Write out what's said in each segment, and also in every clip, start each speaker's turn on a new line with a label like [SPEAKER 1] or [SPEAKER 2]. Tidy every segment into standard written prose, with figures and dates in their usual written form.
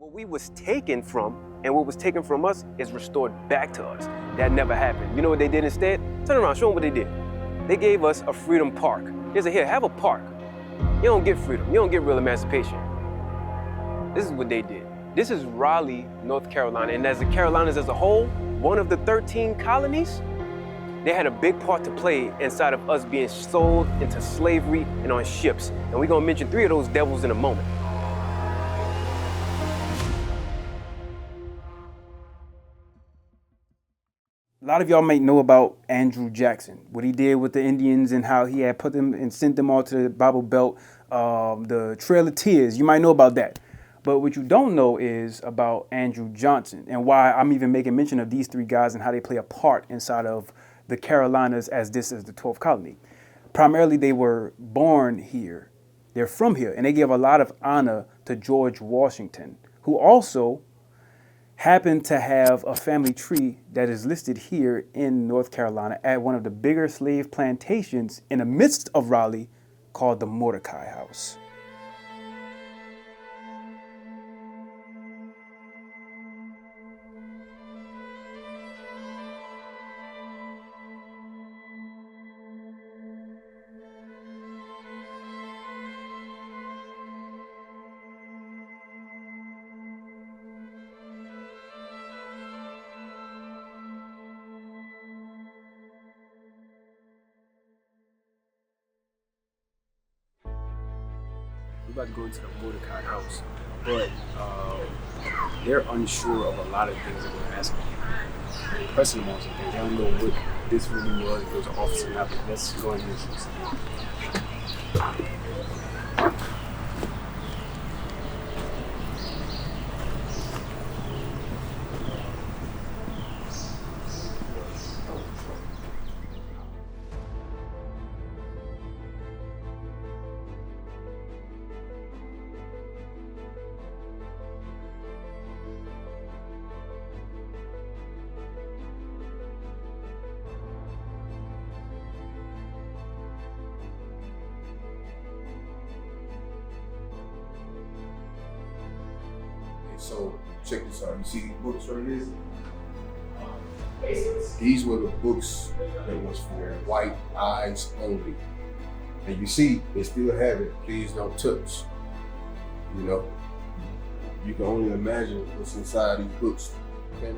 [SPEAKER 1] What we was taken from and what was taken from us is restored back to us. That never happened. You know what they did instead? Turn around, show them what they did. They gave us a freedom park. They said, here, have a park. You don't get freedom. You don't get real emancipation. This is what they did. This is Raleigh, North Carolina. And as the Carolinas as a whole, one of the 13 colonies, they had a big part to play inside of us being sold into slavery and on ships. And we're gonna mention 3 of those devils in a moment. A lot of y'all might know about Andrew Jackson, what he did with the Indians and how he had put them and sent them all to the Bible Belt, the Trail of Tears. You might know about that. But what you don't know is about Andrew Johnson and why I'm even making mention of these 3 guys and how they play a part inside of the Carolinas as this is the 12th colony. Primarily, they were born here. They're from here. And they give a lot of honor to George Washington, who also happened to have a family tree that is listed here in North Carolina at one of the bigger slave plantations in the midst of Raleigh called the Mordecai House. We're about to go into the Mordecai House, but they're unsure of a lot of things that we're asking. Pressing them on some things. I don't know what this really was, if it was an officer happened. Let's go ahead and see.
[SPEAKER 2] So check this out. You see these books right here? These were the books that was for white eyes only. And you see, they still have it. Please don't touch. You know, you can only imagine what's inside these books. Okay?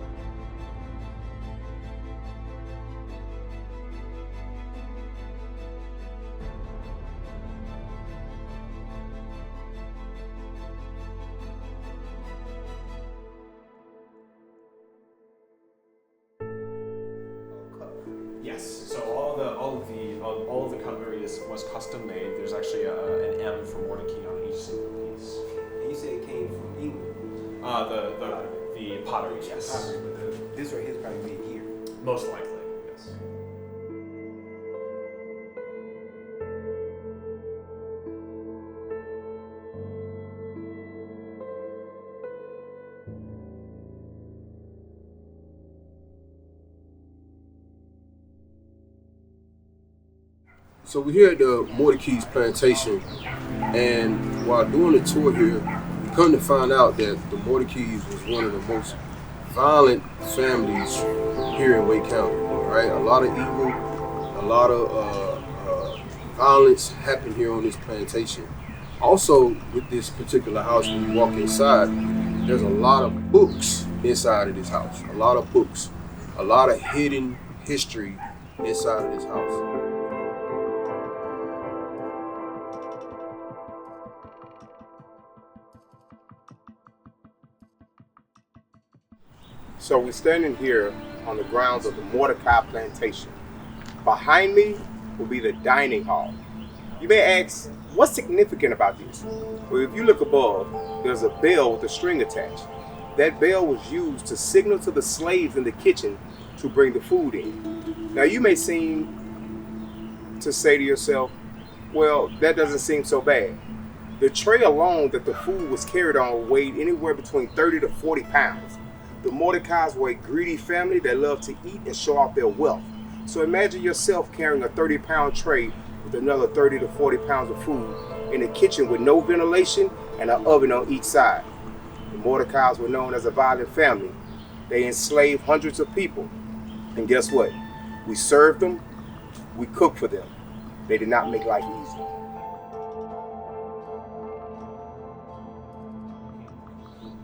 [SPEAKER 3] Yes. So all of the cutlery was custom made. There's actually an M for Mordecai on each single piece.
[SPEAKER 1] And you said it came from England?
[SPEAKER 3] The pottery, yes.
[SPEAKER 1] Pottery, but this right here is probably made here.
[SPEAKER 3] Most likely, yes.
[SPEAKER 2] So we're here at the Mordecai's Plantation, and while doing the tour here, we come to find out that the Mordecai's was one of the most violent families here in Wake County, right? A lot of evil, a lot of violence happened here on this plantation. Also, with this particular house, when you walk inside, there's a lot of books inside of this house, a lot of books, a lot of hidden history inside of this house.
[SPEAKER 4] So we're standing here on the grounds of the Mordecai Plantation. Behind me will be the dining hall. You may ask, what's significant about this? Well, if you look above, there's a bell with a string attached. That bell was used to signal to the slaves in the kitchen to bring the food in. Now you may seem to say to yourself, well, that doesn't seem so bad. The tray alone that the food was carried on weighed anywhere between 30 to 40 pounds. The Mordecais were a greedy family that loved to eat and show off their wealth. So imagine yourself carrying a 30-pound tray with another 30 to 40 pounds of food in a kitchen with no ventilation and an oven on each side. The Mordecais were known as a violent family. They enslaved hundreds of people. And guess what? We served them, we cooked for them. They did not make life easy.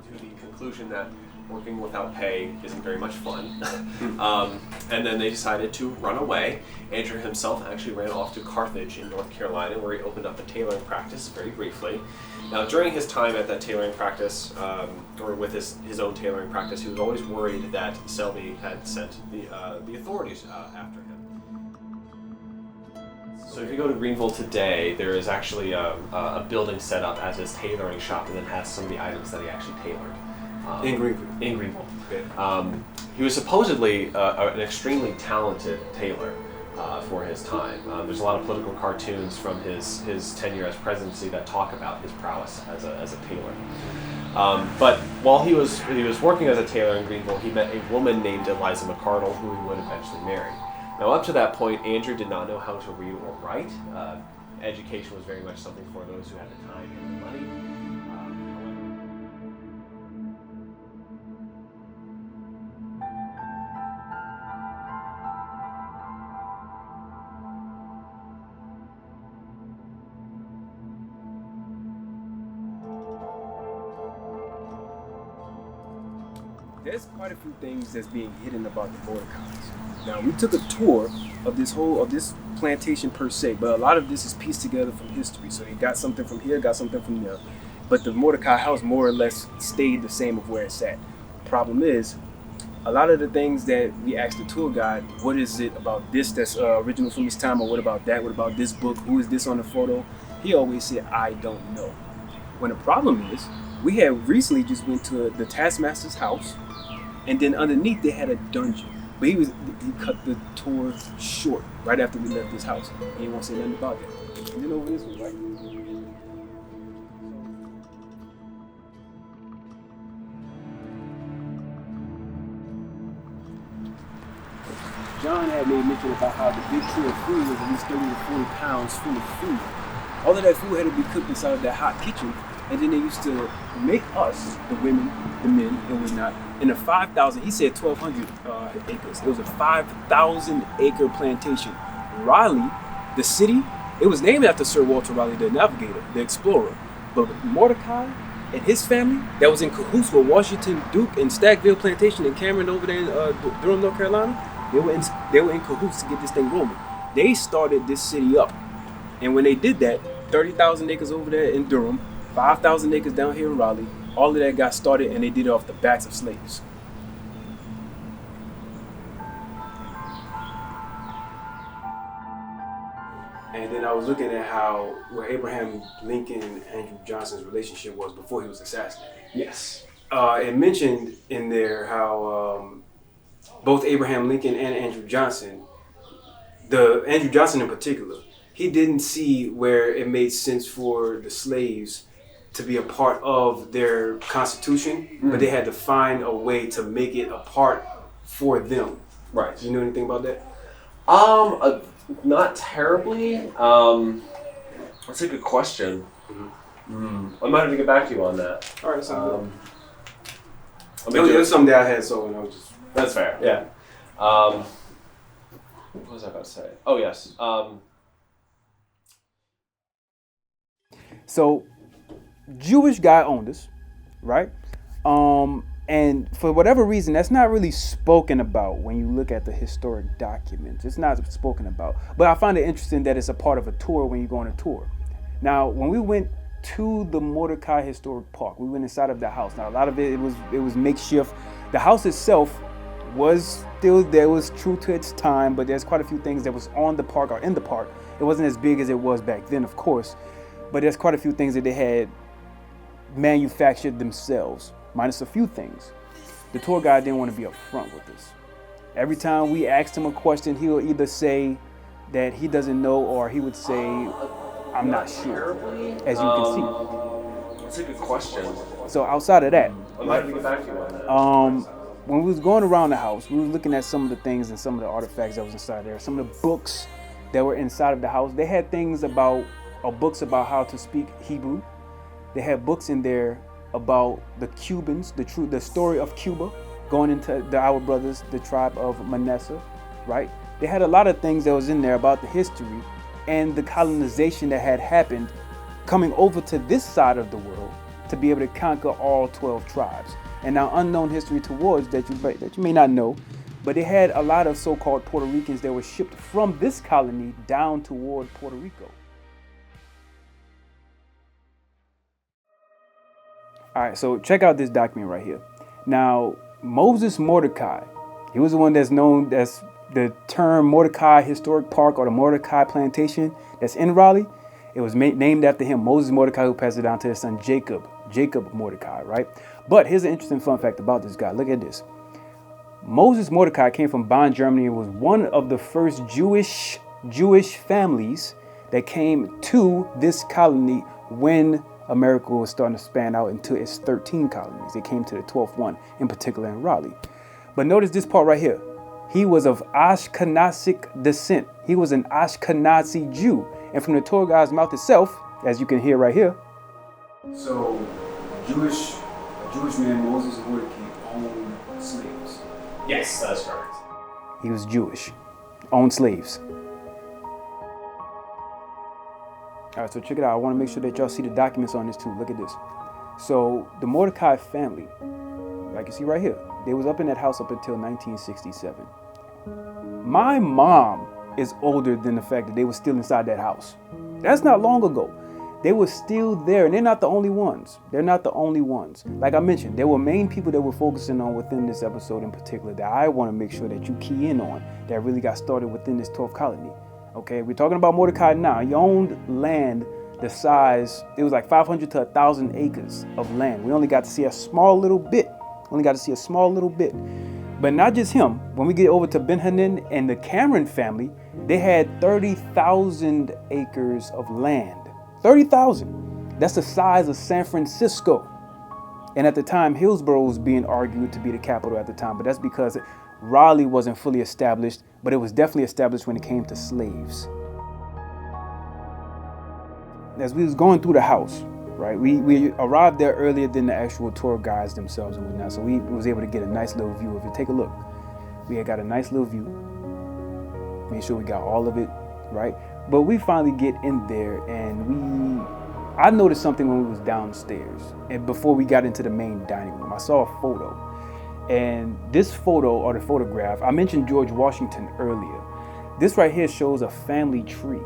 [SPEAKER 3] To the conclusion that working without pay isn't very much fun. And then they decided to run away. Andrew himself actually ran off to Carthage in North Carolina, where he opened up a tailoring practice very briefly. Now, during his time at that tailoring practice, or with his own tailoring practice, he was always worried that Selby had sent the authorities after him. So if you go to Greenville today, there is actually a building set up as his tailoring shop, and then has some of the items that he actually tailored.
[SPEAKER 1] In Greenville.
[SPEAKER 3] In Greenville.
[SPEAKER 1] Okay.
[SPEAKER 3] He was supposedly an extremely talented tailor for his time. There's a lot of political cartoons from his tenure as presidency that talk about his prowess as a tailor. But while he was working as a tailor in Greenville, he met a woman named Eliza McCardle, who he would eventually marry. Now, up to that point, Andrew did not know how to read or write. Education was very much something for those who had the time and the money.
[SPEAKER 1] There's quite a few things that's being hidden about the Mordecais. Now, we took a tour of this plantation per se, but a lot of this is pieced together from history. So you got something from here, got something from there. But the Mordecai House more or less stayed the same of where it's at. Problem is, a lot of the things that we asked the tour guide, what is it about this that's original from his time, or what about that, what about this book, who is this on the photo? He always said, I don't know. When the problem is, we had recently just went to the Taskmaster's house, and then underneath they had a dungeon. But he cut the tour short right after we left his house. He didn't want to say nothing about that. And then over this one, right? John had made mention about how the big tray of food was at least 30 to 40 pounds full of food. All of that food had to be cooked inside of that hot kitchen, and then they used to make us, the women, the men, and whatnot, in a 5,000, he said 1,200 acres. It was a 5,000 acre plantation. Raleigh, the city, it was named after Sir Walter Raleigh, the navigator, the explorer. But Mordecai and his family, that was in cahoots with Washington Duke and Staggering Plantation and Cameron over there in Durham, North Carolina. They were in cahoots to get this thing rolling. They started this city up. And when they did that, 30,000 acres over there in Durham, 5,000 acres down here in Raleigh, all of that got started, and they did it off the backs of slaves. And then I was looking at where Abraham Lincoln and Andrew Johnson's relationship was before he was assassinated.
[SPEAKER 3] Yes.
[SPEAKER 1] It mentioned in there how both Abraham Lincoln and Andrew Johnson, Andrew Johnson in particular, he didn't see where it made sense for the slaves to be a part of their constitution, but they had to find a way to make it a part for them.
[SPEAKER 3] Right.
[SPEAKER 1] Do you know anything about that?
[SPEAKER 3] Not terribly. That's a good question. I might have to get back to you on that.
[SPEAKER 1] All right, sounds good.
[SPEAKER 3] There's
[SPEAKER 1] There's something that I had, so I was just...
[SPEAKER 3] That's fair, yeah. What was I about to say? Oh, yes.
[SPEAKER 1] So, Jewish guy owned us, right? And for whatever reason, that's not really spoken about when you look at the historic documents. It's not spoken about. But I find it interesting that it's a part of a tour when you go on a tour. Now, when we went to the Mordecai Historic Park, we went inside of the house. Now, a lot of it was makeshift. The house itself was still there, was true to its time, but there's quite a few things that was on the park or in the park. It wasn't as big as it was back then, of course, but there's quite a few things that they had manufactured themselves, minus a few things. The tour guide didn't want to be upfront with this. Every time we asked him a question, he'll either say that he doesn't know, or he would say, I'm not sure, as you can see.
[SPEAKER 3] That's a good question.
[SPEAKER 1] So outside of that,
[SPEAKER 3] I might have to get back to you on that.
[SPEAKER 1] when we was going around the house, we was looking at some of the things and some of the artifacts that was inside there, some of the books that were inside of the house. They had things about, or books about how to speak Hebrew. They had books in there about the Cubans, the story of Cuba, going into our brothers, the tribe of Manasseh, right? They had a lot of things that was in there about the history and the colonization that had happened coming over to this side of the world to be able to conquer all 12 tribes. And now unknown history towards that you may not know, but they had a lot of so-called Puerto Ricans that were shipped from this colony down toward Puerto Rico. All right, so check out this document right here. Now, Moses Mordecai, he was the one that's known as the term Mordecai Historic Park or the Mordecai Plantation that's in Raleigh. It was named after him, Moses Mordecai, who passed it down to his son Jacob Mordecai, right? But here's an interesting fun fact about this guy. Look at this. Moses Mordecai came from Bonn, Germany, and was one of the first Jewish families that came to this colony when America was starting to span out into its 13 colonies. They came to the 12th one, in particular in Raleigh. But notice this part right here. He was of Ashkenazic descent. He was an Ashkenazi Jew. And from the tour guide's mouth itself, as you can hear right here. So, a Jewish man, Moses Mordecai, owned slaves.
[SPEAKER 3] Yes, that's correct.
[SPEAKER 1] He was Jewish, owned slaves. All right, so check it out. I want to make sure that y'all see the documents on this too. Look at this. So the Mordecai family, like you see right here, they was up in that house up until 1967. My mom is older than the fact that they were still inside that house. That's not long ago. They were still there, and they're not the only ones. They're not the only ones. Like I mentioned, there were main people that we're focusing on within this episode in particular that I want to make sure that you key in on that really got started within this 12th colony. Okay, we're talking about Mordecai now. He owned land the size, it was like 500 to 1,000 acres of land. We only got to see a small little bit. But not just him. When we get over to Ben Hanan and the Cameron family, they had 30,000 acres of land. 30,000. That's the size of San Francisco. And at the time, Hillsborough was being argued to be the capital at the time, but that's because Raleigh wasn't fully established, but it was definitely established when it came to slaves. As we was going through the house, right, we arrived there earlier than the actual tour guides themselves and whatnot, so we was able to get a nice little view of it. Take a look. We had got a nice little view. Made sure we got all of it, right? But we finally get in there, and I noticed something when we was downstairs, and before we got into the main dining room. I saw a photo. And this photo, or the photograph, I mentioned George Washington earlier. This right here shows a family tree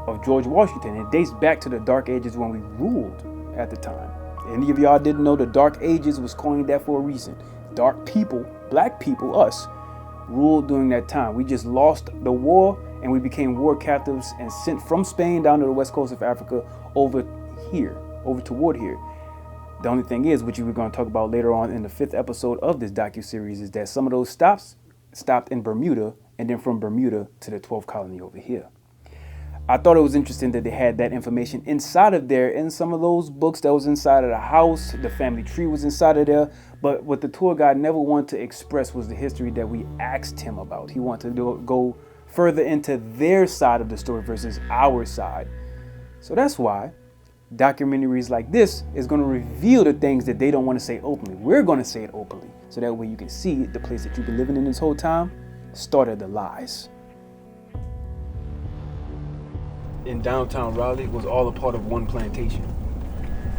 [SPEAKER 1] of George Washington. It dates back to the Dark Ages when we ruled at the time. Any of y'all didn't know the Dark Ages was coined that for a reason. Dark people, black people, us, ruled during that time. We just lost the war and we became war captives and sent from Spain down to the west coast of Africa over toward here. The only thing is, which we're going to talk about later on in the 5th episode of this docuseries, is that some of those stops stopped in Bermuda, and then from Bermuda to the 12th colony over here. I thought it was interesting that they had that information inside of there, in some of those books that was inside of the house. The family tree was inside of there, but what the tour guide never wanted to express was the history that we asked him about. He wanted to go further into their side of the story versus our side. So that's why documentaries like this is going to reveal the things that they don't want to say openly. We're going to say it openly, so that way you can see the place that you've been living in this whole time started the lies. In downtown Raleigh was all a part of one plantation,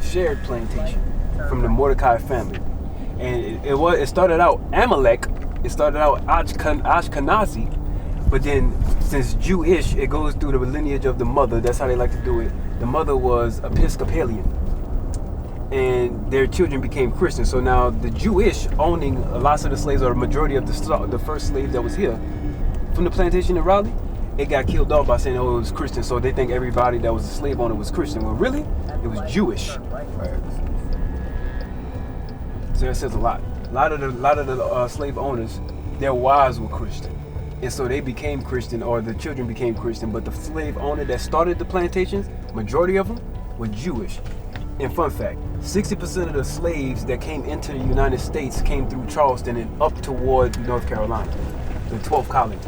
[SPEAKER 1] shared plantation from the Mordecai family, and it started out Amalek. It started out Ashkenazi, but then since Jewish, it goes through the lineage of the mother. That's how they like to do it. The mother was Episcopalian, and their children became Christian. So now the Jewish owning lots of the slaves, or the majority of the first slaves that was here from the plantation in Raleigh, it got killed off by saying, oh, it was Christian. So they think everybody that was a slave owner was Christian. Well, really, it was Jewish. Right. So that says a lot. A lot of the slave owners, their wives were Christian. And so they became Christian, or the children became Christian, but the slave owner that started the plantations, majority of them were Jewish. And fun fact, 60% of the slaves that came into the United States came through Charleston and up toward North Carolina, the 12th colony.